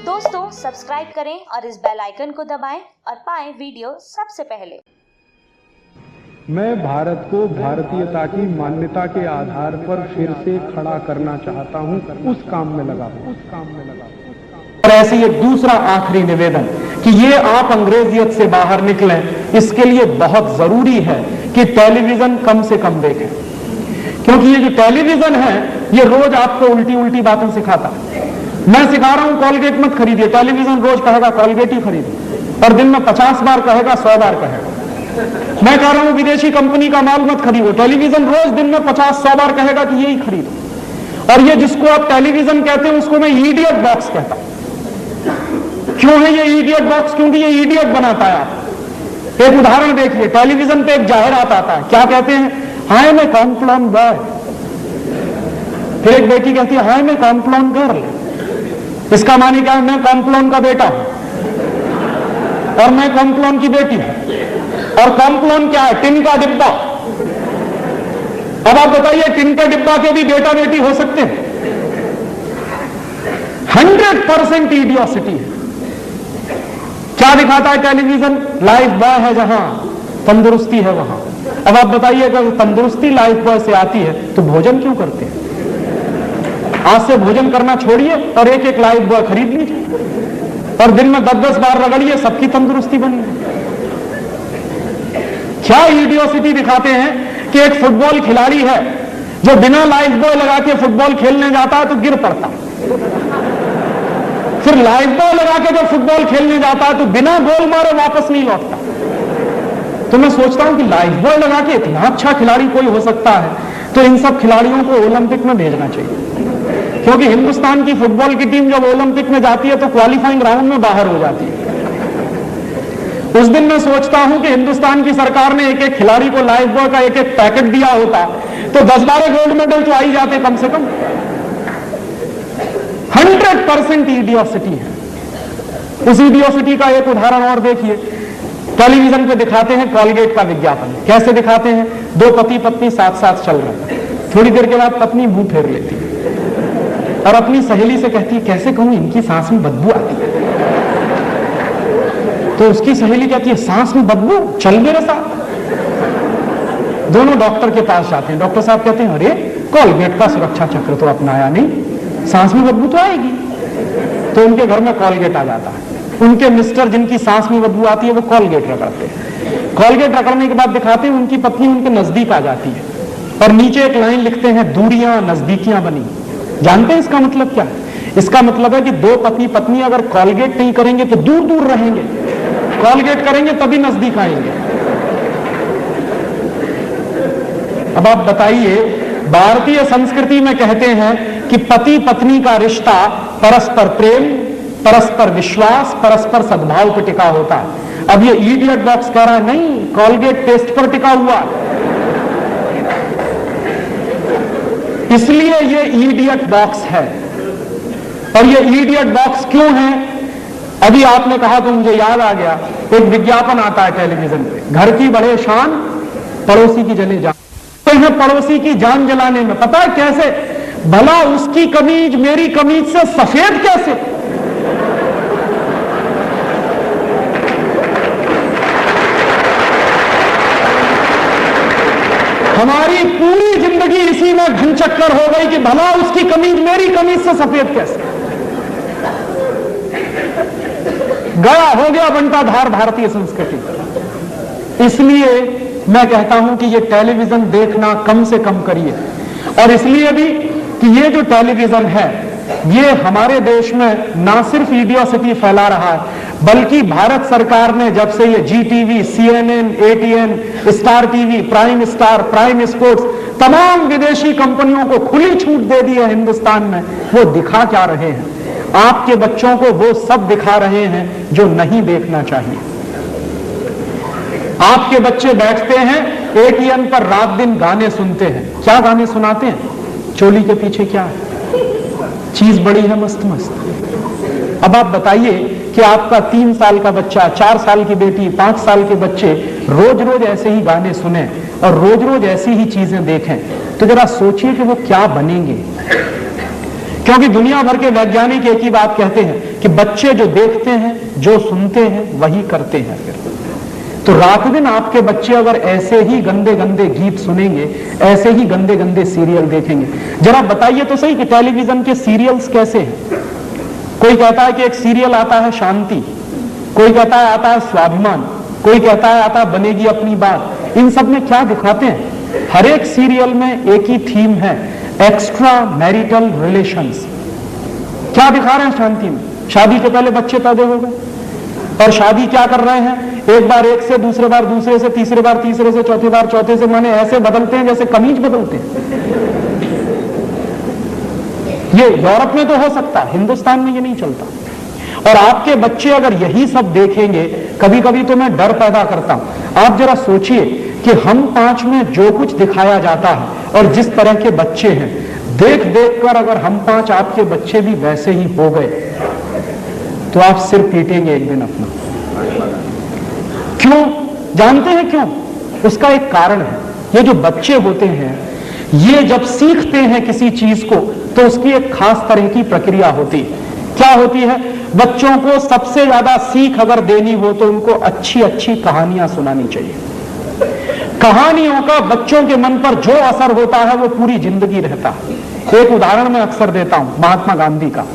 दोस्तों सब्सक्राइब करें और इस बेल आइकन को दबाएं और पाएं वीडियो सबसे पहले। मैं भारत को भारतीयता की मान्यता के आधार पर फिर से खड़ा करना चाहता हूं, उस काम में लगा हूं। और ऐसे ये दूसरा आखिरी निवेदन कि ये आप अंग्रेजियत से बाहर निकलें, इसके लिए बहुत जरूरी है कि टेलीविजन कम से कम देखें, क्योंकि ये जो टेलीविजन है ये रोज आपको उल्टी उल्टी बातें सिखाता है। मैं सिखा रहा हूं कॉलगेट मत खरीदिए, टेलीविजन रोज कहेगा कॉलगेट ही खरीदिए और दिन में 50 बार कहेगा, 100 बार कहेगा। मैं कह रहा हूं विदेशी कंपनी का माल मत खरीदो, टेलीविजन रोज दिन में 50-100 बार कहेगा कि यही खरीदो। और ये जिसको आप टेलीविजन कहते हैं उसको मैं इडियट बॉक्स कहता हूं। क्यों है ये इडियट बॉक्स? क्योंकि ये इडियट बनाता है आप। एक उदाहरण देखिए, टेलीविजन पे एक जाहिरात आता है, क्या कहते हैं? हाय मैं कॉम्प्लान बॉय। फिर एक बेटी कहती है हाय मैं कॉम्प्लान गर्ल। इसका माने क्या है? मैं कॉम्प्लान का बेटा हूं और मैं कॉम्प्लान की बेटी हूं। और कॉम्प्लान क्या है? टिन का डिब्बा। अब आप बताइए, टिन के डिब्बा के भी बेटा बेटी हो सकते हैं? 100% इडियोसिटी है। क्या दिखाता है टेलीविजन? लाइफ बॉय है जहां, तंदुरुस्ती है वहां। अब आप बताइए, अगर तंदुरुस्ती लाइफ बॉय से आती है तो भोजन क्यों करते हैं? आज से भोजन करना छोड़िए और एक एक लाइफ बॉय खरीद लीजिए और दिन में 10-10 बार रगड़िए, सबकी तंदुरुस्ती बनी। क्या इडियोसिटी दिखाते हैं कि एक फुटबॉल खिलाड़ी है जो बिना लाइफ बॉय लगा के फुटबॉल खेलने जाता है तो गिर पड़ता, फिर लाइफ बॉय लगा के जब फुटबॉल खेलने जाता है तो बिना गोल मारे वापस नहीं लौटता। तो मैं सोचता हूं कि लाइफ बॉय लगा के इतना अच्छा खिलाड़ी कोई हो सकता है तो इन सब खिलाड़ियों को ओलंपिक में भेजना चाहिए, क्योंकि हिंदुस्तान की फुटबॉल की टीम जब ओलंपिक में जाती है तो क्वालिफाइंग राउंड में बाहर हो जाती है। उस दिन मैं सोचता हूं कि हिंदुस्तान की सरकार ने एक एक खिलाड़ी को लाइफ बॉय का एक एक पैकेट दिया होता तो 10-12 गोल्ड मेडल तो आ ही जाते कम से कम। 100% इडियोसिटी है। उस इडियोसिटी का एक उदाहरण और देखिए, टेलीविजन पे दिखाते हैं कॉलगेट का विज्ञापन। कैसे दिखाते हैं? दो पति पत्नी साथ साथ चल रहे हैं, थोड़ी देर के बाद पत्नी मुंह फेर लेती है और अपनी सहेली से कहती है कैसे कहूं इनकी सांस में बदबू आती है। तो उसकी सहेली कहती है सांस में बदबू, चल मेरे साथ। दोनों डॉक्टर के पास जाते हैं। डॉक्टर साहब कहते हैं अरे कॉलगेट का सुरक्षा चक्र तो अपनाया नहीं, सांस में बदबू तो आएगी। तो उनके घर में कॉलगेट आ जाता है। उनके मिस्टर जिनकी सांस में बदबू आती है वो कॉलगेट रगड़ते हैं। कॉलगेट रगड़ने के बाद दिखाते हैं उनकी पत्नी उनके नजदीक आ जाती है और नीचे एक लाइन लिखते हैं दूरियां नजदीकियां बनी। जानते हैं इसका मतलब क्या है? इसका मतलब है कि दो पति पत्नी अगर कॉलगेट नहीं करेंगे तो दूर दूर रहेंगे, कॉलगेट करेंगे तभी नजदीक आएंगे। अब आप बताइए, भारतीय संस्कृति में कहते हैं कि पति पत्नी का रिश्ता परस्पर प्रेम, परस्पर विश्वास, परस्पर सद्भाव पर टिका होता है। अब ये इडियट बॉक्स कह रहा है नहीं, कॉलगेट टेस्ट पर टिका हुआ। इसलिए ये इडियट बॉक्स है। और ये इडियट बॉक्स क्यों है? अभी आपने कहा तो मुझे याद आ गया, एक विज्ञापन आता है टेलीविजन पे, घर की बढ़े शान पड़ोसी की जले जान। तो है पड़ोसी की जान जलाने में, पता है कैसे? भला उसकी कमीज मेरी कमीज से सफेद कैसे? हमारी पूरी जिंदगी इसी में घनचक्कर हो गई कि भला उसकी कमीज मेरी कमीज से सफेद कैसे? गया हो गया बंटा धार भारतीय संस्कृति। इसलिए मैं कहता हूं कि ये टेलीविजन देखना कम से कम करिए। और इसलिए भी कि ये जो टेलीविजन है ये हमारे देश में ना सिर्फ इडियोसिटी फैला रहा है, बल्कि भारत सरकार ने जब से ये GTV, CNN, ATN, star TV, prime star, prime sports, तमाम विदेशी कंपनियों को खुली छूट दे दी है हिंदुस्तान में, वो दिखा क्या रहे हैं? आपके बच्चों को वो सब दिखा रहे हैं जो नहीं देखना चाहिए। आपके बच्चे बैठते हैं ATN पर, रात दिन गाने सुनते हैं। क्या गाने सुनाते हैं? चोली के पीछे क्या है? चीज बड़ी है मस्त मस्त। अब आप बताइए कि आपका 3 साल का बच्चा, 4 साल की बेटी, 5 साल के बच्चे रोज रोज ऐसे ही गाने सुने और रोज रोज ऐसी ही चीजें देखें तो जरा सोचिए कि वो क्या बनेंगे। क्योंकि दुनिया भर के वैज्ञानिक एक ही बात कहते हैं कि बच्चे जो देखते हैं, जो सुनते हैं, वही करते हैं फिर। तो रात दिन आपके बच्चे अगर ऐसे ही गंदे गंदे गीत सुनेंगे, ऐसे ही गंदे गंदे सीरियल देखेंगे, जरा बताइए तो सही कि टेलीविजन के सीरियल्स कैसे हैं। कोई कहता है कि एक सीरियल आता है शांति, कोई कहता है आता है स्वाभिमान, कोई कहता है आता है बनेगी अपनी बात। इन सब में क्या दिखाते हैं? हर एक सीरियल में एक ही थीम है, एक्स्ट्रा मैरिटल रिलेशंस। क्या दिखा रहे हैं शांति में? शादी के पहले बच्चे पैदा हो गए, और शादी क्या कर रहे हैं? एक बार एक से, दूसरे बार दूसरे से, तीसरे बार तीसरे से, चौथी बार चौथे से, माने ऐसे बदलते हैं जैसे कमीज बदलते हैं। ये यूरोप में तो हो सकता है, हिंदुस्तान में ये नहीं चलता। और आपके बच्चे अगर यही सब देखेंगे, कभी कभी तो मैं डर पैदा करता हूं। आप जरा सोचिए कि हम 5 में जो कुछ दिखाया जाता है और जिस तरह के बच्चे हैं, देख देख कर अगर हम 5 आपके बच्चे भी वैसे ही हो गए तो आप सिर पीटेंगे एक दिन अपना। क्यों? जानते हैं क्यों? उसका एक कारण है। ये जो बच्चे होते हैं, ये जब सीखते हैं किसी चीज को तो उसकी एक खास तरह की प्रक्रिया होती है। क्या होती है? बच्चों को सबसे ज्यादा सीख अगर देनी हो तो उनको अच्छी अच्छी कहानियां सुनानी चाहिए। कहानियों का बच्चों के मन पर जो असर होता है वो पूरी जिंदगी रहता है। एक उदाहरण मैं अक्सर देता हूं, महात्मा गांधी का।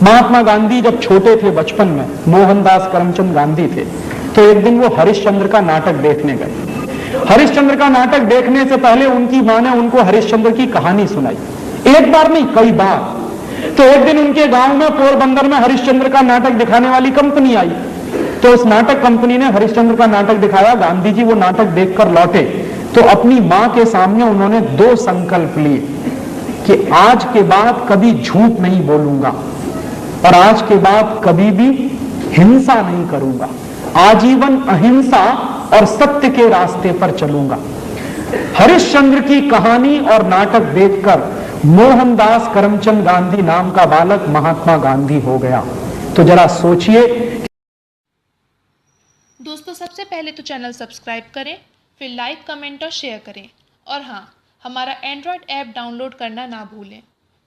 महात्मा गांधी जब छोटे थे, बचपन में, मोहनदास करमचंद गांधी थे, तो एक दिन वो हरिश्चंद्र का नाटक देखने गए। हरिश्चंद्र का नाटक देखने से पहले उनकी मां ने उनको हरिश्चंद्र की कहानी सुनाई, एक बार नहीं कई बार। तो एक दिन उनके गांव में पोरबंदर में हरिश्चंद्र का नाटक दिखाने वाली कंपनी आई, तो उस नाटक कंपनी ने हरिश्चंद्र का नाटक दिखाया। गांधी जी वो नाटक देखकर लौटे तो अपनी मां के सामने उन्होंने 2 संकल्प लिए कि आज के बाद कभी झूठ नहीं बोलूंगा और आज के बाद कभी भी हिंसा नहीं करूंगा, आजीवन अहिंसा और सत्य के रास्ते पर चलूंगा। हरिश्चंद्र की कहानी और नाटक देखकर मोहनदास करमचंद गांधी नाम का बालक महात्मा गांधी हो गया। तो जरा सोचिए। दोस्तों, सबसे पहले तो चैनल सब्सक्राइब करें, फिर लाइक, कमेंट और शेयर करें। और हाँ, हमारा एंड्रॉयड ऐप डाउनलोड करना ना भूलें।